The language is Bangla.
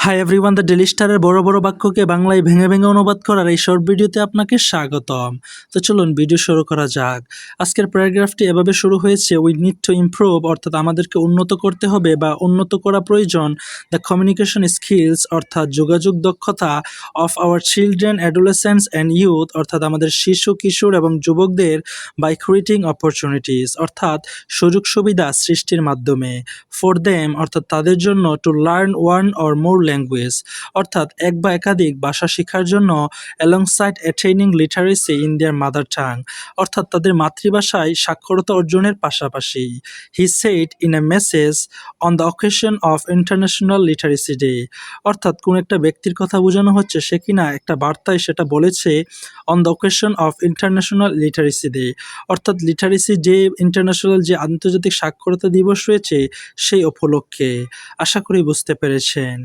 হাই এভরিওয়ান, দ্য ডেলি স্টারের বড় বড় বাক্যকে বাংলায় ভেঙে ভেঙে অনুবাদ করার এই শর্ট ভিডিওতে আপনাকে স্বাগতম। তো চলুন ভিডিও শুরু করা যাক। আজকের প্যারাগ্রাফটি এভাবে শুরু হয়েছে, উই নিড টু ইমপ্রুভ, অর্থাৎ আমাদেরকে উন্নত করতে হবে বা উন্নত করা প্রয়োজন দ্য কমিউনিকেশন স্কিলস, অর্থাৎ যোগাযোগ দক্ষতা of our children, adolescents and youth, অর্থাৎ আমাদের শিশু কিশোর এবং যুবকদের বাই ক্রিয়েটিং অপরচুনিটিস, অর্থাৎ সুযোগ সুবিধা সৃষ্টির মাধ্যমে ফর দেম, অর্থাৎ তাদের জন্য to learn one or more language, অর্থাৎ এক বা একাধিক ভাষা শেখার জন্য alongside অ্যাটেইনিং literacy in their mother tongue, অর্থাৎ তাদের মাতৃভাষায় সাক্ষরতা অর্জনের পাশাপাশি। He said in a message on the occasion of international literacy day, অর্থাৎ কোন একটা ব্যক্তির কথা বোঝানো হচ্ছে সে কিনা একটা বার্তায় সেটা বলেছে on the occasion of international literacy day, অর্থাৎ লিটারেসি যে ইন্টারন্যাশনাল যে আন্তর্জাতিক সাক্ষরতা দিবস রয়েছে সেই উপলক্ষে। আশা করি বুঝতে পেরেছেন।